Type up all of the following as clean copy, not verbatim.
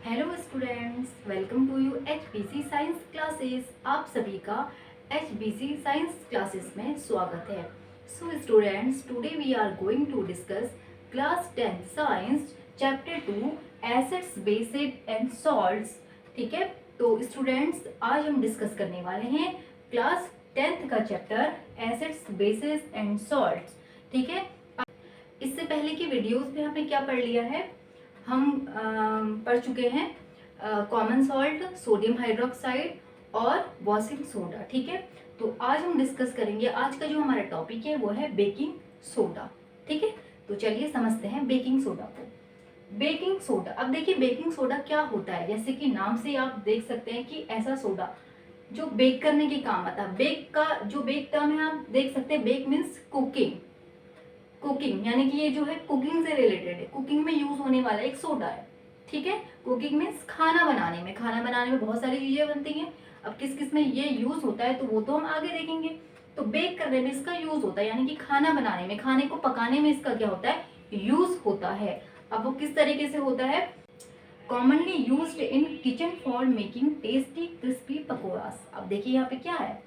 Hello students, welcome to you HBC science classes. आप सभी का HBC साइंस क्लासेस में स्वागत है। So students, today we are going to discuss class 10 science chapter 2 acids bases and salts. ठीक है, तो स्टूडेंट्स आज हम डिस्कस करने वाले हैं क्लास 10th का chapter acids bases and salts. ठीक है, इससे पहले की वीडियोस में हमने क्या पढ़ लिया है, हम पढ़ चुके हैं कॉमन सॉल्ट, सोडियम हाइड्रोक्साइड और वॉशिंग सोडा। ठीक है, तो आज हम डिस्कस करेंगे, आज का जो हमारा टॉपिक है वो है बेकिंग सोडा। ठीक है, तो चलिए समझते हैं बेकिंग सोडा को। बेकिंग सोडा, अब देखिए बेकिंग सोडा क्या होता है। जैसे कि नाम से आप देख सकते हैं कि ऐसा सोडा जो बेक करने के काम आता है। बेक का जो बेक टर्म है आप देख सकते हैं, बेक मीन्स कुकिंग। कुकिंग यानी कि ये जो है कुकिंग से रिलेटेड है, कुकिंग में यूज होने वाला एक सोडा है। ठीक है, कुकिंग मीन्स खाना बनाने में, खाना बनाने में बहुत सारी चीजें बनती हैं। अब किस किस में ये यूज होता है तो वो तो हम आगे देखेंगे। तो बेक करने में इसका यूज होता है, यानी कि खाना बनाने में, खाने को पकाने में इसका क्या होता है, यूज होता है। अब वो किस तरीके से होता है, commonly used in kitchen for making tasty crispy pakoras. अब देखिए यहाँ पे क्या है,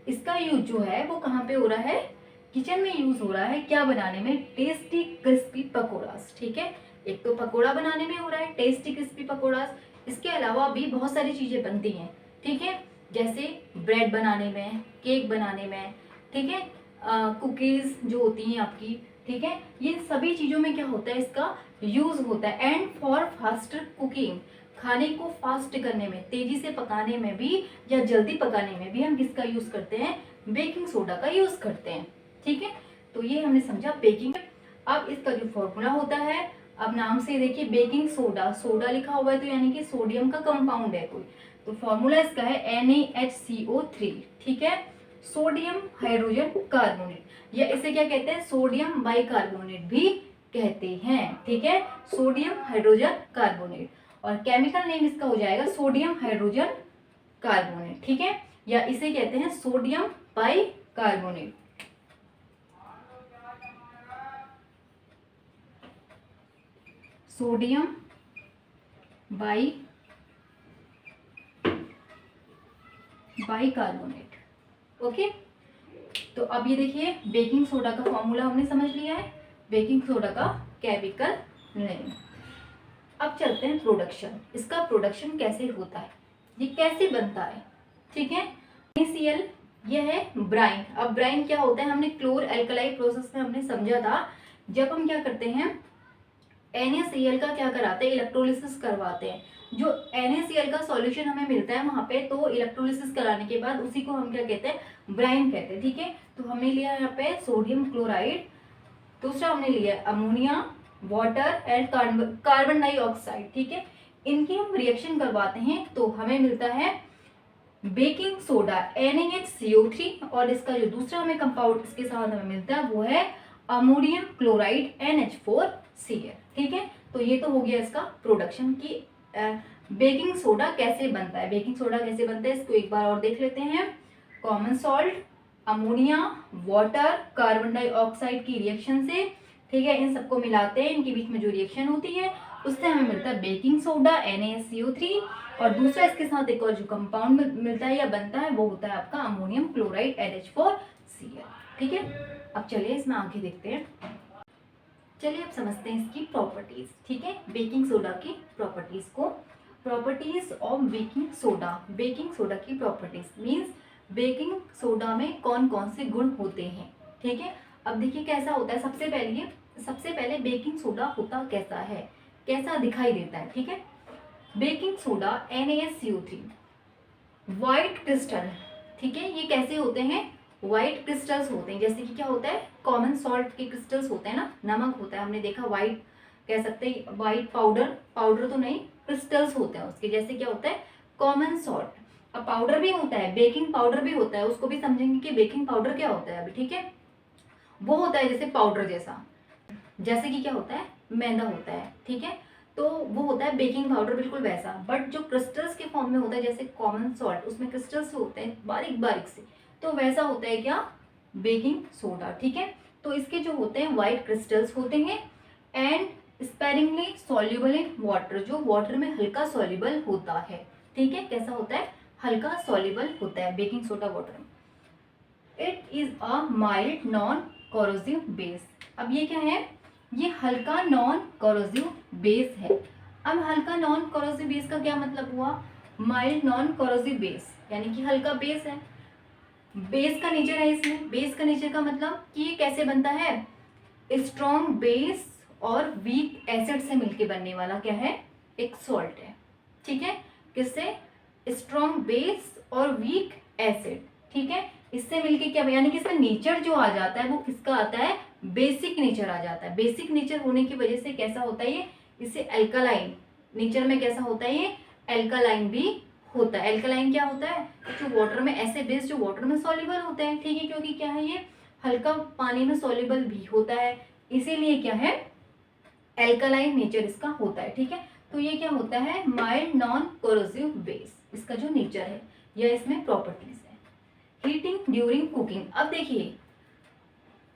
इसका यूज जो है वो कहाँ पे हो रहा है, किचन में यूज हो रहा है। क्या बनाने में, टेस्टी क्रिस्पी पकौड़ास। ठीक है, एक तो पकोड़ा बनाने में हो रहा है टेस्टी क्रिस्पी पकौड़ास, इसके अलावा भी बहुत सारी चीजें बनती हैं। ठीक है, जैसे ब्रेड बनाने में, केक बनाने में, ठीक है, कुकीज जो होती हैं आपकी। ठीक है, ये सभी चीजों में क्या होता है, इसका यूज होता है। एंड फॉर फास्टर कुकिंग, खाने को फास्ट करने में, तेजी से पकाने में भी या जल्दी पकाने में भी हम किसका यूज करते हैं, बेकिंग सोडा का यूज करते हैं। ठीक है, तो ये हमने समझा बेकिंग। अब इसका जो फॉर्मूला होता है, अब नाम से देखिए बेकिंग सोडा, सोडा लिखा हुआ है तो यानी कि सोडियम का कंपाउंड है कोई, तो फॉर्मूला इसका है NaHCO3। ठीक है, सोडियम हाइड्रोजन कार्बोनेट, या इसे क्या कहते हैं, सोडियम बाइकार्बोनेट भी कहते हैं। ठीक है, सोडियम हाइड्रोजन कार्बोनेट, और केमिकल नेम इसका हो जाएगा सोडियम हाइड्रोजन कार्बोनेट। ठीक है, या इसे कहते हैं sodium bicarbonate. Sodium bicarbonate. Okay, तो अब ये देखिए बेकिंग सोडा का फॉर्मूला हमने समझ लिया है, बेकिंग सोडा का केमिकल नेम। अब चलते हैं प्रोडक्शन, इसका प्रोडक्शन कैसे होता है, ये कैसे बनता है। ठीक है, NaCl यह है ब्राइन। अब ब्राइन क्या होता है, हमने क्लोर एल्कलाई प्रोसेस में हमने समझा था, जब हम क्या करते हैं NaCl का क्या कराते हैं, इलेक्ट्रोलिसिस करवाते हैं। जो NaCl का सॉल्यूशन हमें मिलता है वहां पे, तो इलेक्ट्रोलिसिस कराने के बाद उसी को हम क्या कहते हैं, ब्राइन कहते हैं। ठीक है, तो हमने लिया यहाँ पे सोडियम क्लोराइड, दूसरा हमने लिया ammonia, water and carbon dioxide. ठीक है, इनकी हम रिएक्शन करवाते हैं तो हमें मिलता है बेकिंग सोडा NaHCO3, और इसका जो दूसरा हमें कंपाउंड इसके साथ हमें मिलता है वो है अमोनियम क्लोराइड NH4Cl। ठीक है, तो ये तो हो गया इसका प्रोडक्शन की बेकिंग सोडा कैसे बनता है। बेकिंग सोडा कैसे बनता है इसको एक बार और देख लेते हैं। Common salt, ammonia, water, carbon dioxide की रिएक्शन से, ठीक है, इन सबको मिलाते हैं, इनके बीच में जो रिएक्शन होती है उससे हमें मिलता है बेकिंग सोडा NaCO3, और दूसरा इसके साथ एक और जो कंपाउंड मिलता है या बनता है वो होता है आपका अमोनियम क्लोराइड NH4Cl। ठीक है, अब चलिए इसमें आगे देखते हैं। चलिए अब समझते हैं इसकी प्रॉपर्टीज। ठीक है, बेकिंग सोडा की प्रॉपर्टीज को। Properties of baking soda, baking soda की प्रॉपर्टीज मींस बेकिंग सोडा में कौन कौन से गुण होते हैं। ठीक है, अब देखिए कैसा होता है, सबसे पहले बेकिंग सोडा होता कैसा है, कैसा दिखाई देता है। ठीक है, baking soda NaCO3 white crystal. ठीक है, ये कैसे होते हैं, व्हाइट क्रिस्टल्स होते हैं। जैसे कि क्या होता है, कॉमन सॉल्ट के क्रिस्टल्स होते हैं ना, नमक होता है, हमने देखा व्हाइट कह सकते हैं, व्हाइट पाउडर, पाउडर तो नहीं, क्रिस्टल्स होते हैं उसके। जैसे क्या होता है कॉमन सॉल्ट, अब पाउडर भी होता है, बेकिंग पाउडर भी होता है, उसको भी समझेंगे कि बेकिंग पाउडर क्या होता है अभी। ठीक है, वो होता है जैसे पाउडर जैसा, जैसे कि क्या होता है मैदा होता है। ठीक है, तो वो होता है बेकिंग पाउडर बिल्कुल वैसा, बट जो क्रिस्टल्स के फॉर्म में होता है जैसे कॉमन सॉल्ट, उसमें क्रिस्टल्स होते हैं बारीक बारीक से, तो वैसा होता है क्या, बेकिंग सोडा। ठीक है, तो इसके जो होते हैं व्हाइट क्रिस्टल्स होते हैं, and sparingly soluble in water, जो वाटर में हल्का सॉल्युबल होता है, ठीक है, कैसा होता है, हल्का सॉल्युबल होता है बेकिंग सोडा वाटर में। It is a mild non corrosive base. अब ये क्या है, ये हल्का नॉन कोरोसिव बेस है। अब हल्का नॉन कोरोसिव बेस का क्या मतलब हुआ, माइल्ड नॉन कोरोसिव बेस यानी कि हल्का बेस है। बेस का नेचर है इसमें, बेस का नेचर का मतलब कि ये कैसे बनता है, स्ट्रॉन्ग बेस और वीक एसिड से मिलके बनने वाला क्या है, एक सॉल्ट है, ठीक है, किससे, स्ट्रॉन्ग बेस और वीक एसिड, ठीक है, इससे मिलके क्या, यानी कि इसमें नेचर जो आ जाता है वो किसका आता है, बेसिक नेचर आ जाता है। बेसिक नेचर होने की वजह से कैसा होता है ये, इसे एल्कालाइन नेचर में कैसा होता है, ये एल्कालाइन भी होता है। एल्कालाइन क्या होता है, जो वाटर में, ऐसे बेस जो वाटर में सॉल्युबल होते हैं, ठीक है, क्योंकि क्या है ये हल्का पानी में सॉल्युबल भी होता है, इसीलिए क्या है, एल्कालाइन नेचर इसका होता है, ठीक है। तो ये क्या होता है, माइल्ड नॉन कोरोसिव बेस, इसका जो नेचर है या इसमें प्रॉपर्टीज है। हीटिंग ड्यूरिंग कुकिंग, अब देखिए,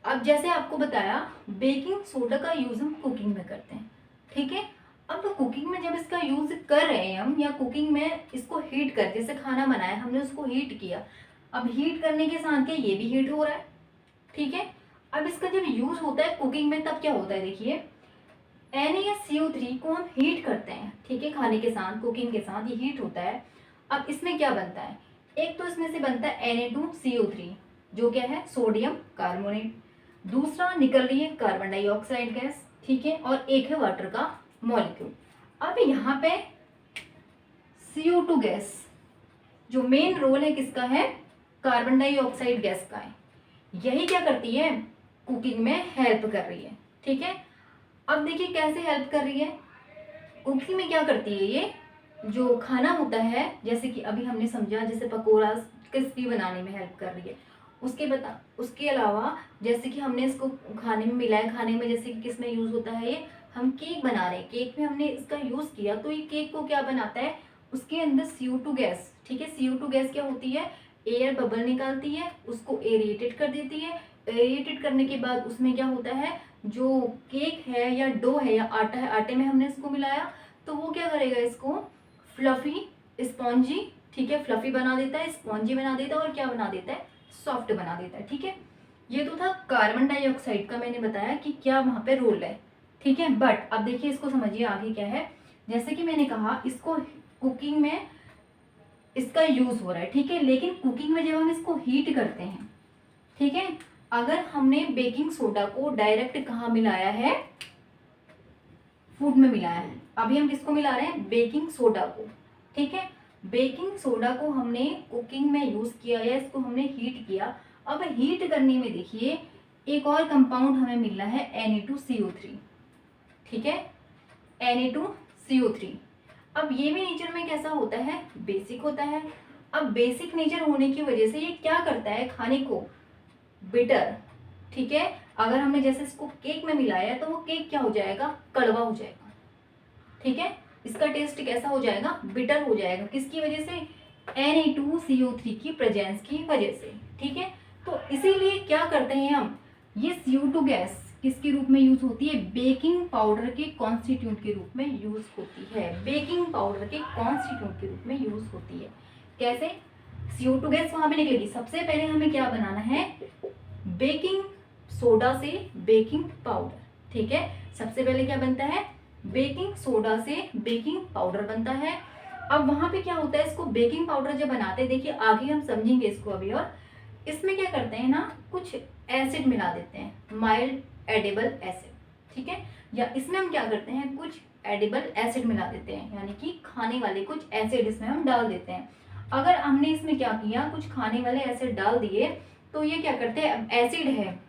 अब जैसे आपको बताया बेकिंग सोडा का यूज हम कुकिंग में करते हैं, ठीक है। अब तो कुकिंग में जब इसका यूज कर रहे हैं हम, या कुकिंग में इसको हीट कर, जैसे खाना बनाया हमने उसको हीट किया, अब हीट करने के साथ क्या ये भी हीट हो रहा है, ठीक है। अब इसका जब यूज होता है कुकिंग में तब क्या होता है, देखिए NaCO3 को हम हीट करते हैं, ठीक है, खाने के साथ, कुकिंग के साथ ये हीट होता है। अब इसमें क्या बनता है, एक तो इसमें से बनता है Na2CO3 जो क्या है, सोडियम कार्बोनेट, दूसरा निकल रही है कार्बन डाइऑक्साइड गैस, ठीक है, और एक है वाटर का मॉलिक्यूल। अब यहाँ पे CO2 गैस, जो मेन रोल है किसका है, कार्बन डाइऑक्साइड गैस का है, यही क्या करती है, कुकिंग में हेल्प कर रही है, ठीक है। अब देखिए कैसे हेल्प कर रही है, कुकिंग में क्या करती है, ये जो खाना होता है, जैसे कि अभी हमने समझा, जैसे पकौड़ा क्रिस्पी बनाने में हेल्प कर रही है, उसके अलावा जैसे कि हमने इसको खाने में मिलाया, खाने में जैसे कि किस में यूज़ होता है, ये हम केक बना रहे हैं, केक में हमने इसका यूज़ किया, तो ये केक को क्या बनाता है, उसके अंदर CO2 गैस, ठीक है, CO2 गैस क्या होती है, एयर बबल निकालती है, उसको एरिएटेड कर देती है। एरिएटेड करने के बाद उसमें क्या होता है, जो केक है या डो है या आटा है, आटे में हमने इसको मिलाया, तो वो क्या करेगा, इसको फ्लफी स्पॉन्जी, ठीक है, फ्लफी बना देता है, स्पॉन्जी बना देता है, और क्या बना देता है, सॉफ्ट बना देता है, ठीक है। ये तो था कार्बन डाइऑक्साइड का, मैंने बताया कि क्या वहाँ पे रोल है, ठीक है। बट अब देखिए इसको समझिए आगे क्या है, जैसे कि मैंने कहा इसको कुकिंग में इसका यूज हो रहा है, ठीक है, लेकिन कुकिंग में जब हम इसको हीट करते हैं, ठीक है, अगर हमने बेकिंग सोडा को डायरेक्ट कहाँ मिलाया है, फूड में मिलाया है, अभी हम किसको मिला रहे हैं, बेकिंग सोडा को, ठीक है, बेकिंग सोडा को हमने कुकिंग में यूज किया या इसको हमने हीट किया। अब हीट करने में देखिए एक और कंपाउंड हमें मिल रहा है Na2CO3, ठीक है, Na2CO3। अब ये भी नेचर में कैसा होता है, बेसिक होता है। अब बेसिक नेचर होने की वजह से ये क्या करता है, खाने को बिटर, ठीक है, अगर हमने जैसे इसको केक में मिलाया तो वो केक क्या हो जाएगा, कड़वा हो जाएगा, ठीक है, इसका टेस्ट कैसा हो जाएगा, बिटर हो जाएगा, किसकी वजह से, Na2CO3 की प्रेजेंस की वजह से, ठीक है। तो इसीलिए क्या करते हैं हम, ये CO2 गैस किसके रूप में यूज होती है, बेकिंग पाउडर के कॉन्स्टिट्यूंट के रूप में यूज होती है, बेकिंग पाउडर के कॉन्स्टिट्यूंट के रूप में यूज होती है। कैसे, CO2 गैस वहां पे निकलेगी, सबसे पहले हमें क्या बनाना है, बेकिंग सोडा से बेकिंग पाउडर, ठीक है, सबसे पहले क्या बनता है, बेकिंग सोडा से बेकिंग पाउडर बनता है। अब वहां पे क्या होता है, इसको बेकिंग पाउडर जब बनाते हैं, देखिए आगे हम समझेंगे इसको अभी, और इसमें क्या करते हैं ना, कुछ एसिड मिला देते हैं, माइल्ड एडिबल एसिड, ठीक है, या इसमें हम क्या करते हैं, कुछ एडिबल एसिड मिला देते हैं, यानी कि खाने वाले कुछ एसिड इसमें हम डाल देते हैं। अगर हमने इसमें क्या किया, कुछ खाने वाले एसिड डाल दिए, तो ये क्या करते हैं, एसिड है,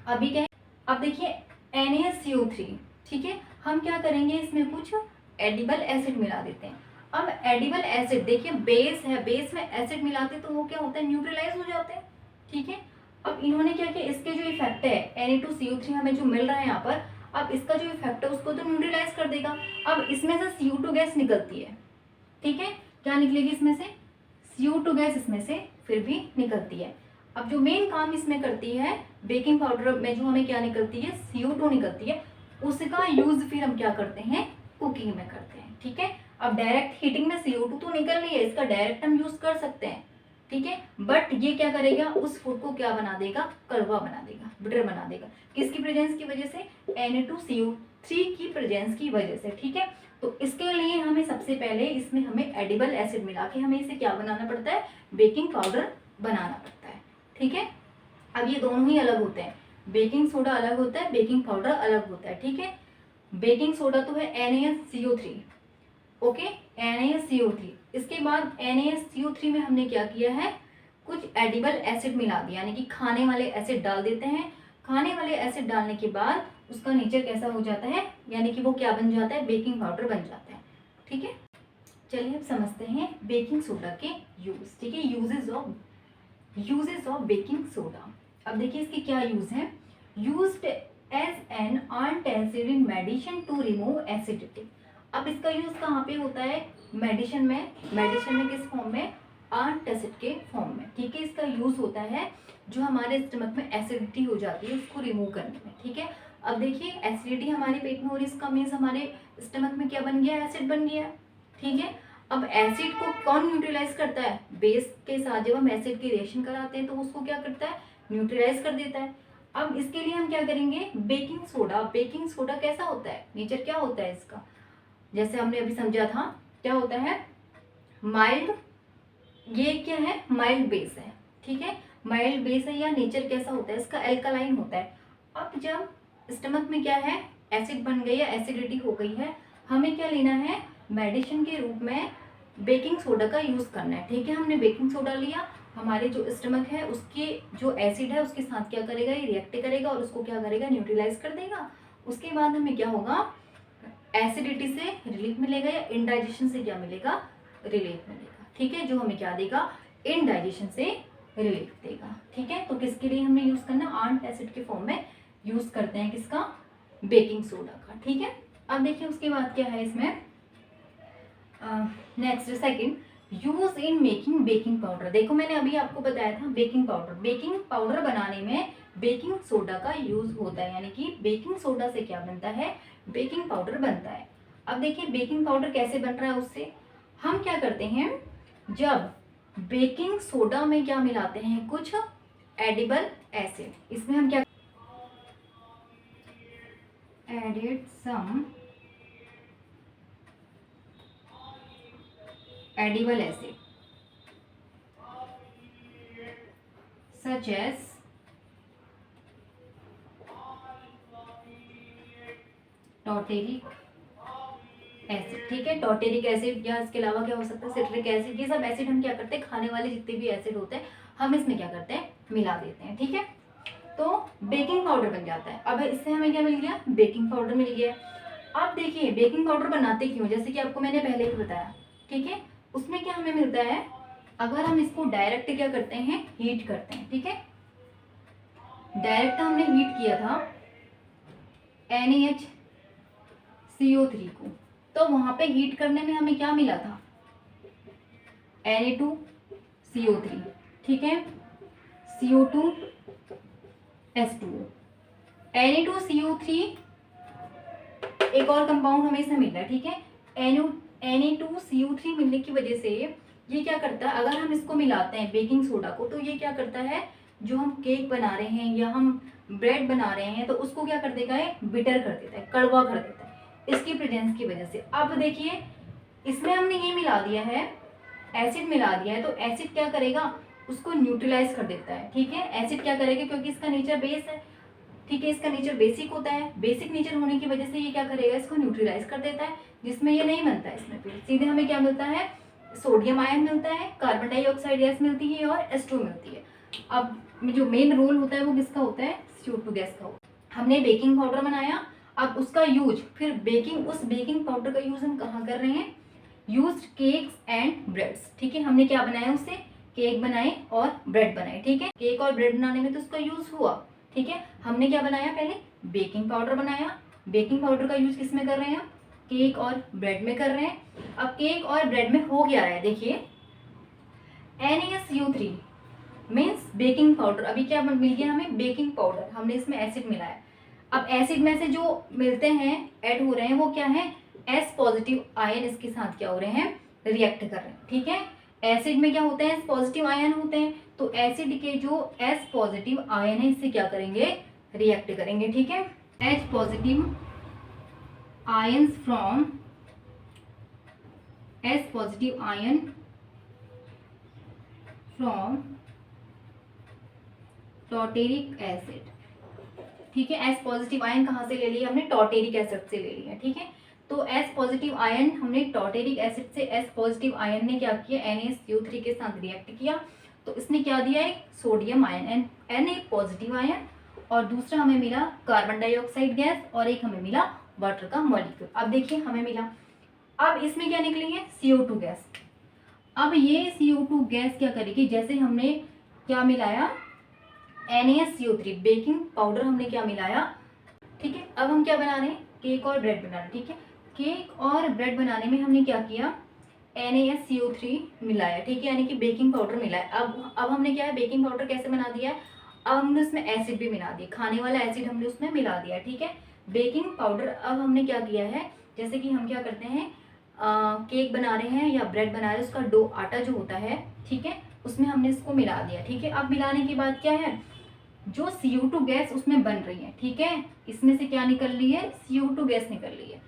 अभी क्या है, अब देखिए NaCO3, ठीक है, हम क्या करेंगे, इसमें कुछ एडिबल एसिड मिला देते हैं। अब एडिबल एसिड देखिए बेस है, बेस में एसिड मिलाते तो वो क्या होता है, न्यूट्रलाइज हो जाते हैं, ठीक है। अब इन्होंने क्या किया, इसके जो इफेक्ट है Na2CO3 हमें जो मिल रहा है यहाँ पर, अब इसका जो इफेक्ट है उसको तो न्यूट्रलाइज कर देगा। अब इसमें से CO2 गैस निकलती है, ठीक है, क्या निकलेगी इसमें से, CO2 गैस इसमें से फिर भी निकलती है। अब जो मेन काम इसमें करती है, बेकिंग पाउडर में जो हमें क्या निकलती है, CO2 निकलती है, उसका यूज फिर हम क्या करते हैं, कुकिंग में करते हैं। ठीक है, अब डायरेक्ट हीटिंग में CO2 तो निकल रही है, इसका डायरेक्ट हम यूज कर सकते हैं। ठीक है, बट ये क्या करेगा, उस फूड को क्या बना देगा, कड़वा बना देगा, बिटर बना देगा। किसकी प्रेजेंस की वजह से, Na2CO3 की प्रेजेंस की वजह से। ठीक है, तो इसके लिए हमें सबसे पहले इसमें हमें एडिबल एसिड मिला के हमें इसे क्या बनाना पड़ता है, बेकिंग पाउडर बनाना पड़ता है। ठीक है, अब ये दोनों ही अलग होते हैं, बेकिंग सोडा अलग होता है, बेकिंग पाउडर अलग होता है। ठीक है, बेकिंग सोडा तो है NaCO3, ओके, NaCO3। इसके बाद NaCO3 में हमने क्या किया है, कुछ एडिबल एसिड मिला दिया, यानी कि खाने वाले एसिड डाल देते हैं। खाने वाले एसिड डालने के बाद उसका नेचर कैसा हो जाता है, यानी कि वो क्या बन जाता है, बेकिंग पाउडर बन जाता है। ठीक है, चलिए अब समझते हैं बेकिंग सोडा के यूज। ठीक है, यूजेस ऑफ बेकिंग सोडा। अब देखिए इसके क्या यूज हैं, used as an antacid in medicine to remove acidity. अब इसका यूज कहाँ पे होता है, मेडिसिन में किस फॉर्म में, एंटासिड के फॉर्म में। ठीक है, इसका यूज होता है जो हमारे स्टमक में एसिडिटी हो जाती है उसको रिमूव करने में। ठीक है, अब देखिए एसिडिटी हमारे पेट में हो रही है, इसका मीन्स हमारे स्टमक में क्या बन गया, एसिड बन गया। ठीक है, अब एसिड को कौन न्यूट्रलाइज करता है, बेस के साथ जब हम एसिड की रिएक्शन कराते हैं तो उसको क्या करता है, न्यूट्रलाइज कर देता है। अब इसके लिए हम क्या करेंगे, बेकिंग सोडा कैसा होता है, नेचर क्या होता है इसका, जैसे हमने अभी समझा था, क्या होता है, माइल्ड, ये क्या है, माइल्ड बेस है। ठीक है, माइल्ड बेस है, या नेचर कैसा होता है इसका, एल्कालाइन होता है। अब जब स्टमक में क्या है, एसिड बन गई या एसिडिटी हो गई है, हमें क्या लेना है, मेडिसिन के रूप में बेकिंग सोडा का यूज करना है। ठीक है, हमने बेकिंग सोडा लिया, हमारे जो स्टमक है उसके जो एसिड है उसके साथ क्या करेगा, ये रिएक्ट करेगा और उसको क्या करेगा, न्यूट्रलाइज कर देगा। उसके बाद हमें क्या होगा, एसिडिटी से रिलीफ मिलेगा, या इनडाइजेशन से क्या मिलेगा, रिलीफ मिलेगा। ठीक है, जो हमें क्या देगा, इनडाइजेशन से रिलीफ देगा। ठीक है, तो किसके लिए हमने यूज करना, एंटासिड के फॉर्म में यूज करते हैं किसका, बेकिंग सोडा का। ठीक है, अब देखिए उसके बाद क्या है इसमें, next second, use in making baking powder. देखो मैंने अभी आपको बताया था बेकिंग पाउडर बनाने में बेकिंग सोडा का यूज होता है, यानी कि बेकिंग सोडा से क्या बनता है, बेकिंग पाउडर बनता है। अब देखिए बेकिंग पाउडर कैसे बन रहा है, उससे हम क्या करते हैं, जब बेकिंग सोडा में क्या मिलाते हैं, कुछ एडिबल एसिड, इसमें हम क्या, added some edible acid such as tartaric acid. ठीक है, टॉटेरिक एसिड या इसके अलावा क्या हो सकता है, सिट्रिक एसिड, ये सब एसिड हम क्या करते हैं, खाने वाले जितने भी एसिड होते हैं हम इसमें क्या करते हैं, मिला देते हैं। ठीक है, तो बेकिंग पाउडर बन जाता है। अब इससे हमें क्या मिल गया, बेकिंग पाउडर मिल गया। अब देखिए बेकिंग पाउडर बनाते क्यों, जैसे कि आपको मैंने पहले ही बताया। ठीक है, उसमें क्या हमें मिलता है, अगर हम इसको डायरेक्ट क्या करते हैं, हीट करते हैं। ठीक है, डायरेक्ट हमने हीट किया था NaCO3 को, तो वहां पे हीट करने में हमें क्या मिला था, Na2CO3। ठीक है, CO2H2O, Na2CO3 एक और कंपाउंड हमें इसमें मिल रहा है। ठीक है, Na2CO3 मिलने की वजह से ये क्या करता है, अगर हम इसको मिलाते हैं बेकिंग सोडा को, तो ये क्या करता है, जो हम केक बना रहे हैं या हम ब्रेड बना रहे हैं तो उसको क्या कर देगा, ये बिटर कर देता है, कड़वा कर देता है, इसकी प्रेजेंस की वजह से। अब देखिए इसमें हमने ये मिला दिया है, एसिड मिला दिया है, तो एसिड क्या करेगा, उसको न्यूट्रलाइज कर देता है। ठीक है, एसिड क्या करेगा, क्योंकि इसका नेचर बेस है। ठीक है, इसका नेचर बेसिक होता है, बेसिक नेचर होने की वजह से ये क्या करेगा, इसको न्यूट्रलाइज कर देता है, जिसमें ये नहीं बनता है। इसमें फिर सीधे हमें क्या मिलता है, सोडियम आयन मिलता है, कार्बन डाइऑक्साइड गैस मिलती है और H2 मिलती है। अब जो मेन रोल होता है वो किसका होता है, CO2 गैस का होता है। हमने बेकिंग पाउडर बनाया, अब उसका यूज फिर उस बेकिंग पाउडर का यूज हम कहाँ कर रहे हैं, यूज केक्स एंड ब्रेड्स। ठीक है, हमने क्या बनाया, उससे केक बनाए और ब्रेड बनाए। ठीक है, केक और ब्रेड बनाने में तो उसका यूज हुआ। ठीक है, हमने क्या बनाया, पहले बेकिंग पाउडर बनाया। बेकिंग पाउडर का यूज किस में कर रहे हैं, केक और ब्रेड में कर रहे हैं। अब केक और ब्रेड में हो क्या रहा है, देखिए NaCO3 मीन्स बेकिंग पाउडर, अभी क्या मिल गया हमें, बेकिंग पाउडर, हमने इसमें एसिड मिलाया। अब एसिड में से जो मिलते हैं, ऐड हो रहे हैं, वो क्या है, एस पॉजिटिव आयन इसके साथ क्या हो रहे हैं, रिएक्ट कर रहे हैं। ठीक है, एसिड में क्या होते हैं, एस पॉजिटिव आयन होते हैं, तो एसिड के जो एस पॉजिटिव आयन है इससे क्या करेंगे, रिएक्ट करेंगे। ठीक है, H positive ions from S positive ion from tartaric acid. ठीक है, एस पॉजिटिव आयन कहाँ से ले लिया हमने, टॉर्टेरिक एसिड से ले लिया। ठीक है, तो एस पॉजिटिव आयन हमने टॉर्टेरिक एसिड से, एस पॉजिटिव आयन ने क्या किया, NaCO3 के साथ रिएक्ट किया, तो इसने क्या दिया, एक sodium ion, Na positive ion, और दूसरा हमें मिला कार्बन डाइऑक्साइड गैस, और एक हमें मिला वाटर का मॉलिक्यूल। अब देखिए हमें मिला, अब इसमें क्या निकली है, CO2 गैस। अब ये CO2 गैस क्या करेगी, जैसे हमने क्या मिलाया, NaCO3 बेकिंग पाउडर हमने क्या मिलाया। ठीक है, अब हम क्या बना रहे हैं, केक और ब्रेड बना रहे हैं। ठीक है, केक और ब्रेड बनाने में हमने क्या किया, NaCO3 मिलाया। ठीक है, यानी कि बेकिंग पाउडर मिलाया। अब हमने क्या है, बेकिंग पाउडर कैसे बना दिया है, अब हमने उसमें एसिड भी मिला दिया, खाने वाला एसिड हमने उसमें मिला दिया। ठीक है, बेकिंग पाउडर, अब हमने क्या किया है, जैसे कि हम क्या करते हैं, केक बना रहे हैं या ब्रेड बना रहे हैं, उसका डो आटा जो होता है, ठीक है, उसमें हमने इसको मिला दिया। ठीक है, अब मिलाने के बाद क्या है, जो CO2 गैस उसमें बन रही है, ठीक है, इसमें से क्या निकल रही है, CO2 गैस निकल रही है।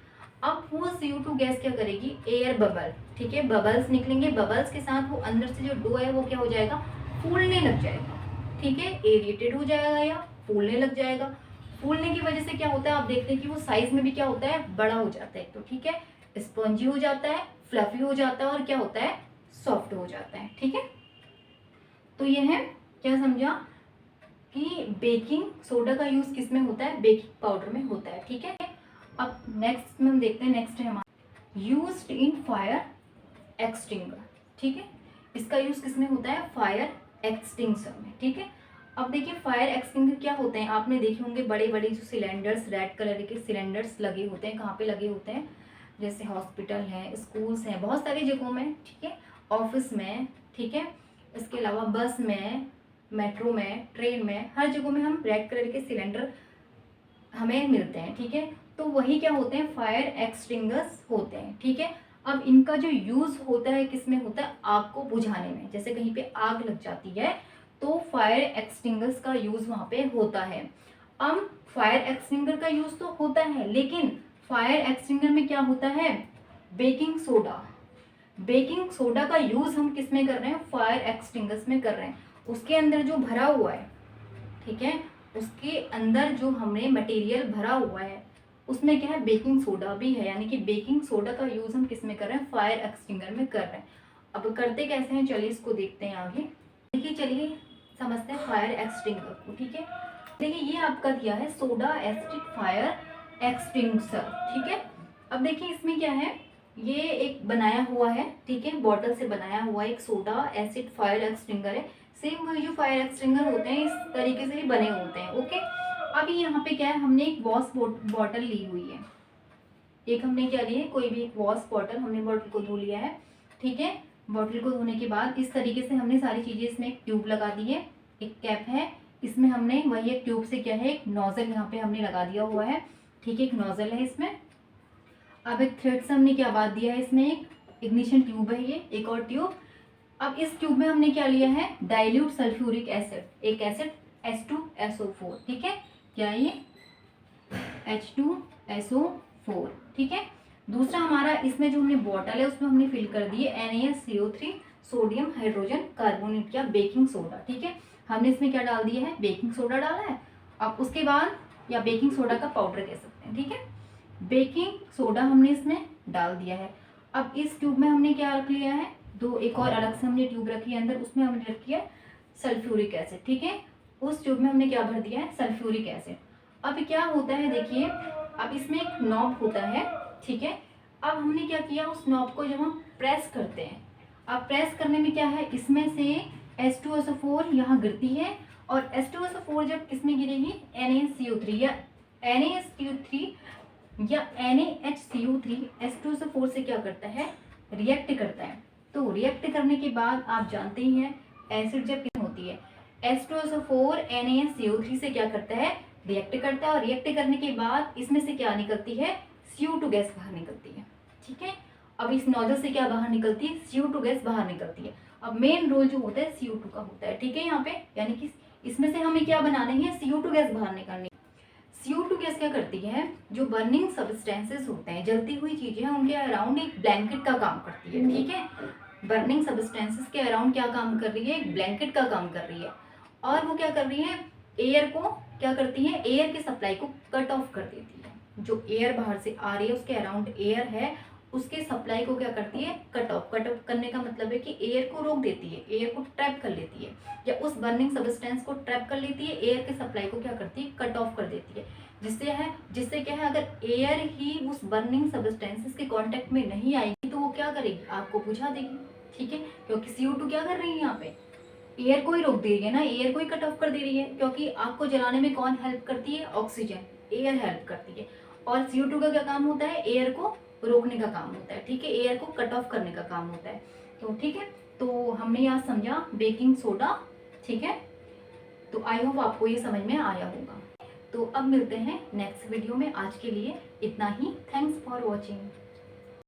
अब वो CO2 गैस क्या करेगी, एयर बबल, ठीक है, बबल्स निकलेंगे, बबल्स के साथ वो अंदर से जो डो है वो क्या हो जाएगा, फूलने लग जाएगा। ठीक है, एरिएटेड हो जाएगा या फूलने लग जाएगा। फूलने की वजह से क्या होता है, आप देखते हैं कि वो साइज में भी क्या होता है, बड़ा हो जाता है। तो ठीक है, स्पंजी हो जाता है, फ्लफी हो जाता है, और क्या होता है, सॉफ्ट हो जाता है। ठीक है, तो ये है, क्या समझा कि बेकिंग सोडा का यूज किस में होता है, बेकिंग पाउडर में होता है। ठीक है, अब नेक्स्ट में हम देखते हैं, नेक्स्ट है हमारा यूज्ड इन फायर एक्सटिंगर। ठीक है, इसका यूज किस में होता है, फायर एक्सटिंग्विशर में। ठीक है, अब देखिए फायर एक्सटिंग्विशर क्या होते हैं, आपने देखे होंगे बड़े बड़े जो सिलेंडर्स, रेड कलर के सिलेंडर्स लगे होते हैं, कहाँ पे लगे होते हैं, जैसे हॉस्पिटल हैं, स्कूल्स हैं, बहुत सारी जगहों में। ठीक है, ऑफिस में, ठीक है, इसके अलावा बस में, मेट्रो में, ट्रेन में, हर जगहों में हम रेड कलर के सिलेंडर हमें मिलते हैं। ठीक है, तो वही क्या होते हैं, फायर एक्सटिंगर्स होते हैं। ठीक है, अब इनका जो यूज होता है किस में होता है, आग को बुझाने में। जैसे कहीं पे आग लग जाती है तो फायर एक्सटिंगर्स का यूज वहां पे होता है। अब फायर एक्सटिंगर का यूज तो होता है, लेकिन फायर एक्सटिंगर में क्या होता है, बेकिंग सोडा। बेकिंग सोडा का यूज हम किस में कर रहे हैं, फायर एक्सटिंगर्स में कर रहे हैं। उसके अंदर जो भरा हुआ है, ठीक है, उसके अंदर जो हमने मटेरियल भरा हुआ है उसमें क्या है, बेकिंग सोडा भी है, यानी कि बेकिंग सोडा का यूज हम किस में कर रहे हैं, फायर एक्सटिंगर में कर रहे हैं। अब करते कैसे हैं, चलिए इसको देखते हैं आगे। देखिए चलिए समझते हैं फायर एक्सटिंगर को। ठीक है, देखिए ये आपका दिया है सोडा एसिड फायर एक्सटिंग्विशर। ठीक है, अब देखिए इसमें क्या है, ये एक बनाया हुआ है, ठीक है, बॉटल से बनाया हुआ एक सोडा एसिड फायर एक्सटिंगर है। सेम वही जो फायर एक्सटिंगर होते हैं इस तरीके से ही बने होते हैं। ओके, अभी यहाँ पे क्या है, हमने एक वॉश बॉटल ली हुई है, एक हमने क्या लिया है, कोई भी एक वॉश बॉटल, हमने बॉटल को धो लिया है। ठीक है, बॉटल को धोने के बाद इस तरीके से हमने सारी चीजें, इसमें एक ट्यूब लगा दी है, एक कैप है, इसमें हमने वही एक ट्यूब से क्या है, एक नोजल यहाँ पे हमने लगा दिया हुआ है। ठीक है, एक नोजल है इसमें। अब एक थ्रेड से हमने क्या बात दिया है, इसमें एक इग्निशन ट्यूब है, ये एक और ट्यूब। अब इस ट्यूब में हमने क्या लिया है, डाइल्यूट सल्फ्यूरिक एसिड, एक एसिड H2SO4। ठीक है, क्या ये H2SO4। ठीक है, दूसरा हमारा इसमें जो हमने बॉटल है उसमें हमने फिल कर दी है NaCO3 सोडियम हाइड्रोजन कार्बोनेट या बेकिंग सोडा। ठीक है, हमने इसमें क्या डाल दिया है, बेकिंग सोडा डाला है। अब उसके बाद, या बेकिंग सोडा का पाउडर कह सकते हैं। ठीक है, बेकिंग सोडा हमने इसमें डाल दिया है। अब इस ट्यूब में हमने क्या रख लिया है, दो एक और अलग से हमने ट्यूब रखी है अंदर, उसमें हमने रखी है सल्फ्यूरिक एसिड। ठीक है, उस ट्यूब में हमने क्या भर दिया है, सल्फ्यूरिक एसिड। अब क्या होता है देखिए, अब इसमें एक नॉब होता है। ठीक है, अब हमने क्या किया, उस नॉब को जब हम प्रेस करते हैं, अब प्रेस करने में क्या है, इसमें से H2SO4 यहाँ गिरती है, और H2SO4 जब किसमें गिरेगी, NaCO3 या NaCO3 या NaHCO3 H2SO4 से क्या करता है, रिएक्ट करता है। तो रिएक्ट करने के बाद आप जानते ही हैं, एसिड जब होती है H2SO4 NaCO3 से क्या करता है, रिएक्ट करता है और रिएक्ट करने के बाद इसमें से क्या निकलती है, CO2 गैस बाहर निकलती है। ठीक है, अब इस नोजल से क्या बाहर निकलती है, CO2 गैस बाहर निकलती है। अब मेन रोल जो होता है CO2 का होता है। ठीक है, यहाँ पे यानी कि इसमें से हमें क्या बनाने हैं, CO2 गैस बाहर निकालनी। CO2 गैस क्या करती है, जो बर्निंग सब्सटेंसेस होते हैं, जलती हुई चीजें हैं, उनके अराउंड एक ब्लैंकेट का काम करती है। ठीक है, बर्निंग सब्सटेंसेस के अराउंड क्या काम कर रही है, एक ब्लैंकेट का काम कर रही है। और वो क्या कर रही है, एयर को क्या करती है, एयर की सप्लाई को कट ऑफ कर देती है। जो एयर बाहर से आ रही है, उसके अराउंड एयर है, उसके सप्लाई को क्या करती है, कट ऑफ। कट ऑफ करने का मतलब है कि एयर को रोक देती है, एयर को ट्रैप कर लेती है, या उस बर्निंग सब्सटेंस को ट्रैप कर लेती है, एयर के सप्लाई को क्या करती है, कट ऑफ कर देती है। जिससे क्या है, अगर एयर ही उस बर्निंग सब्सटेंसेस के कांटेक्ट में नहीं आएगी तो वो क्या करेगी, आग को बुझा देगी। ठीक है, क्योंकि CO2 क्या कर रही है, यहाँ पे एयर को ही रोक दे रही है ना, एयर को ही कट ऑफ कर दे रही है। क्योंकि आग को जलाने में कौन हेल्प करती है, ऑक्सीजन, एयर हेल्प करती है। और CO2 का क्या काम होता है, एयर को रोकने का काम होता है। ठीक है, एयर को कट ऑफ करने का काम होता है। तो ठीक है, तो हमने यहाँ समझा बेकिंग सोडा। ठीक है, तो आई होप आपको ये समझ में आया होगा। तो अब मिलते हैं नेक्स्ट वीडियो में। आज के लिए इतना ही। Thanks for watching.